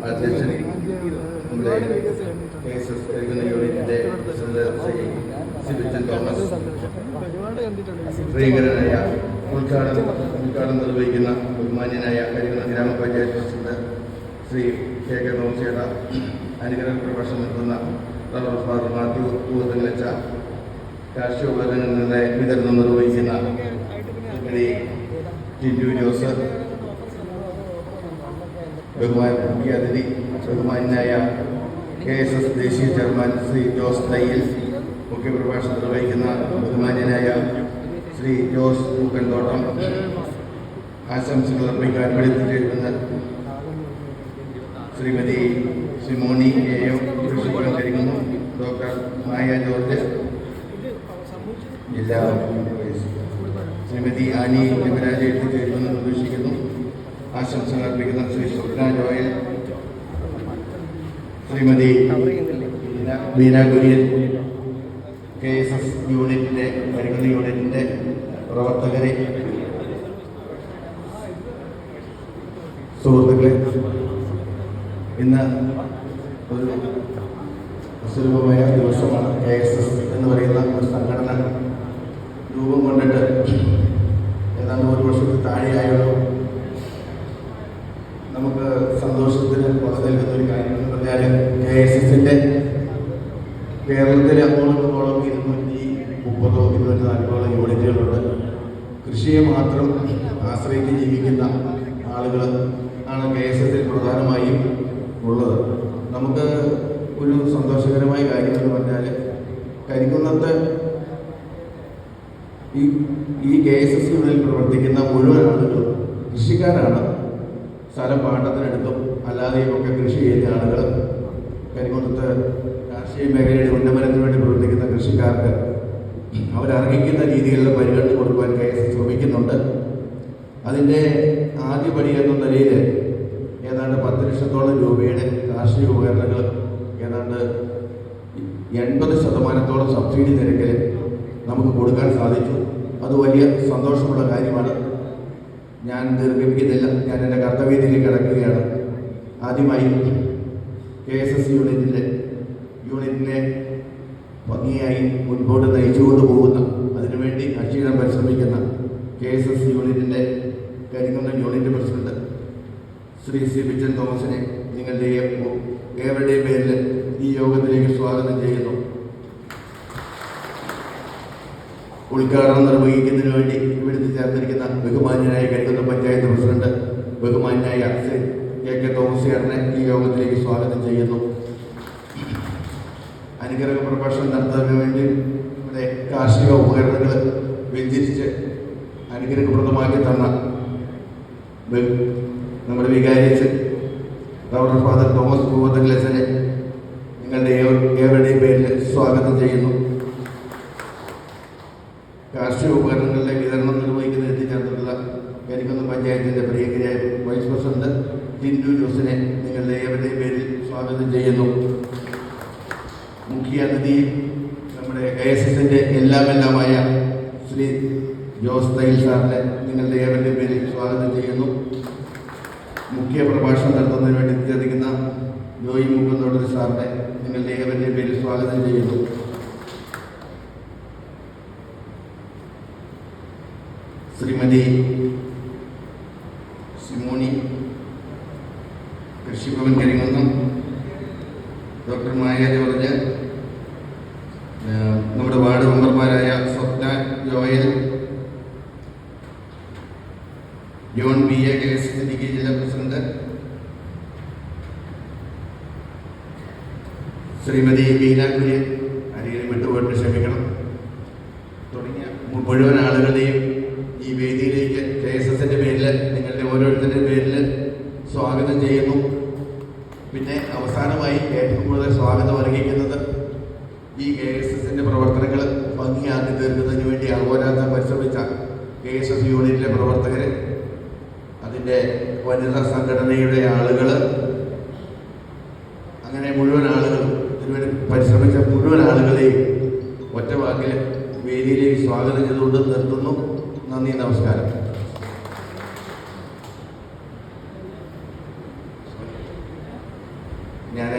അധ്യക്ഷൻ നമ്മുടെ KSS യൂണിറ്റിന്റെ സിബിച്ചൻ തോമസ്, പ്രിയങ്കരനായ ഉദ്ഘാടനം നിർവഹിക്കുന്ന ബഹുമാന്യനായ കരികുന്ന ഗ്രാമപഞ്ചായത്ത് പ്രസിഡന്റ് ശ്രീ KK തോമസിയുടെ അനുഗ്രഹ പ്രഭാഷണം നടത്തുന്ന റവർ ഫാദർ മാത്യു പൂവത്തങ്ങലച്ച, രാഷ്ട്രീയ ഉപകരണങ്ങളുടെ വിതരണം നിർവഹിക്കുന്ന ടിൻഡു ജോസ്, മുഖ്യ അതിഥി ബഹുമാന്യനായ KSS ദേശീയ ചെയർമാൻ ശ്രീ ജോസ് തയ്യിൽ, മുഖ്യപ്രഭാഷണം നിർവഹിക്കുന്ന ബഹുമാന്യനായ ശ്രീ ജോസ് പൂക്കൻതോട്ടം, ആശംസകൾ അർപ്പിക്കാൻ വെളിപ്പെടുത്തിയിരുന്ന ശ്രീമതി സിമോണി എയോ കരിക്കുന്നു, ഡോക്ടർ മായ ജോർജ്, ജില്ലാ ശ്രീമതി ആനി ലിംഗരാജ് എത്തിച്ചേരുമെന്ന് പ്രതീക്ഷിക്കുന്നു. ആശംസകൾ അർപ്പിക്കുന്ന ശ്രീ സ്വപ്ന ജോയൽ, ശ്രീമതി ബീന കുര്യൻ, KSS യൂണിറ്റിന്റെ കരികുന്ന യൂണിറ്റിന്റെ പ്രവർത്തകരെ, സുഹൃത്തുക്കളെ, ഇന്ന് ഒരു സുലഭമായ ദിവസമാണ്. KSS എന്ന് പറയുന്ന ഒരു സംഘടന രൂപം കൊണ്ടിട്ട് ഏതാണ്ട് ഒരു വർഷത്തിൽ താഴെയായുള്ളൂ. നമുക്ക് സന്തോഷത്തിന് പുറത്തു നിൽക്കുന്ന ഒരു കാര്യം എന്ന് പറഞ്ഞാൽ KSSന്റെ കേരളത്തിലെ അങ്ങോളം 230-240 യൂണിറ്റുകളുണ്ട്. കൃഷിയെ മാത്രം ആശ്രയിച്ച് ജീവിക്കുന്ന ആളുകൾ ആണ് KSSൽ പ്രധാനമായും ഉള്ളത്. നമുക്ക് ഒരു സന്തോഷകരമായ കാര്യം എന്ന് പറഞ്ഞാൽ കരിക്കുന്നത്ത് ഈ KSS യൂണിറ്റിൽ പ്രവർത്തിക്കുന്ന മുഴുവൻ ആളുകളും കൃഷിക്കാരാണ്. സ്ഥലം പാട്ടത്തിനെടുത്തും അല്ലാതെയും ഒക്കെ കൃഷി ചെയ്യുന്ന ആളുകൾ, കരിക്കുന്നത്ത് കാർഷിക മേഖലയുടെ ഉന്നമനത്തിന് വേണ്ടി പ്രവർത്തിക്കുന്ന കൃഷിക്കാർക്ക് അവരർഹിക്കുന്ന രീതിയിലുള്ള പരിഗണന കൊടുക്കുവാൻ KSS ശ്രമിക്കുന്നുണ്ട്. അതിൻ്റെ ആദ്യപടി എന്ന നിലയിൽ ഏതാണ്ട് 10 ലക്ഷത്തോളം രൂപയുടെ കാർഷിക ഉപകരണങ്ങൾ ഏതാണ്ട് 80% സബ്സിഡി നിരക്കിൽ നമുക്ക് കൊടുക്കാൻ സാധിച്ചു. അത് വലിയ സന്തോഷമുള്ള കാര്യമാണ്. ഞാൻ ദീർഘിപ്പിക്കുന്നില്ല, ഞാൻ എൻ്റെ കർത്തവ്യത്തിലേക്ക് കിടക്കുകയാണ്. ആദ്യമായി KSS യൂണിറ്റിനെ ഭംഗിയായി മുൻപോട്ട് നയിച്ചുകൊണ്ട് പോകുന്ന, അതിനുവേണ്ടി അക്ഷീണം പരിശ്രമിക്കുന്ന KSS യൂണിറ്റിൻ്റെ കരികുന്ന യൂണിറ്റ് പ്രസിഡന്റ് ശ്രീ സിബിച്ചൻ തോമസിനെ നിങ്ങളുടെ ഏവരുടെയും പേരിൽ ഈ യോഗത്തിലേക്ക് സ്വാഗതം ചെയ്യുന്നു. ഉദ്ഘാടനം നിർവഹിക്കുന്നതിന് വേണ്ടി ഇവിടുത്തെ ചേർന്നിരിക്കുന്ന ബഹുമാന്യനായ കരികുന്ന പഞ്ചായത്ത് പ്രസിഡന്റ് ബഹുമാന്യനായ ശ്രീ KK തോമസിനെ ഈ യോഗത്തിലേക്ക് സ്വാഗതം ചെയ്യുന്നു. അനുഗ്രഹ പ്രഭാഷണം നടത്തുന്നതിന് വേണ്ടി ഇവിടെ കാർഷിക ഉപകരണങ്ങൾ വ്യഞ്ചരിച്ച് അനുഗ്രഹപ്രദമാക്കി തന്ന നമ്മുടെ വികാരിയച്ഛൻ റവർ ഫാദർ തോമസ് പൂവത്തങ്ങലച്ചനെ നിങ്ങളുടെ ഏവരുടെയും പേരിൽ സ്വാഗതം ചെയ്യുന്നു. കാർഷിക ഉപകരണങ്ങളുടെ വിതരണം നിർവഹിക്കുന്ന എത്തിച്ചേർന്നിട്ടുള്ള കരികുന്ന പഞ്ചായത്തിൻ്റെ പ്രിയങ്കരായ വൈസ് പ്രസിഡന്റ് ടിൻഡു ജോസിനെ നിങ്ങളുടെ ഏവരുടെയും പേരിൽ സ്വാഗതം ചെയ്യുന്നു. മുഖ്യ അതിഥി നമ്മുടെ KSSന്റെ എല്ലാമായ ശ്രീ ജോസ് തയ്യിൽ സാറിനെ നിങ്ങളുടെ ഏവരുടെയും പേരിൽ സ്വാഗതം ചെയ്യുന്നു. മുഖ്യ പ്രഭാഷണം നടത്തുന്നതിന് വേണ്ടി എത്തിച്ചേർന്നിരിക്കുന്ന ജോയി മുക്കുന്തോട്ടത്തിൽ സാറിനെ നിങ്ങളുടെ ഏവരുടെയും പേരിൽ സ്വാഗതം ചെയ്യുന്നു. ശ്രീമതി സിമോണി, കൃഷിഭവൻ കരികുന്നം, ഡോക്ടർ മായ ജോർജ്, നമ്മുടെ വാർഡ് മെമ്പർമാരായ സ്വപ്ന ജോയൽ, ജോൺ BA KSS ജില്ലാ പ്രസിഡന്റ്, ശ്രീമതി ബീന കുര്യൻ, ആരെയും വിട്ടുപോയിട്ട് ക്ഷമിക്കണം, തുടങ്ങിയ മുഴുവൻ ആളുകളുടെയും ഈ വേദിയിലേക്ക് KSSന്റെ പേരിൽ നിങ്ങളുടെ ഓരോരുത്തരുടെ പേരിൽ സ്വാഗതം ചെയ്യുന്നു. പിന്നെ അവസാനമായി ഏറ്റവും കൂടുതൽ സ്വാഗതം അർഹിക്കുന്നത് ഈ KSSന്റെ പ്രവർത്തനങ്ങൾ ഭംഗിയാക്കി തീർക്കുന്നതിന് വേണ്ടി അഹോരാത്രം പരിശ്രമിച്ച KSS യൂണിറ്റിലെ പ്രവർത്തകർ, അതിൻ്റെ വനിതാ സംഘടനയുടെ ആളുകൾ, അങ്ങനെ മുഴുവൻ ആളുകളും ഇതിനുവേണ്ടി പരിശ്രമിച്ച മുഴുവൻ ആളുകളെയും ഒറ്റ വാക്കിൽ വേദിയിലേക്ക് സ്വാഗതം ചെയ്തുകൊണ്ട് നിർത്തുന്നു. നന്ദി, നമസ്കാരം. ഞാൻ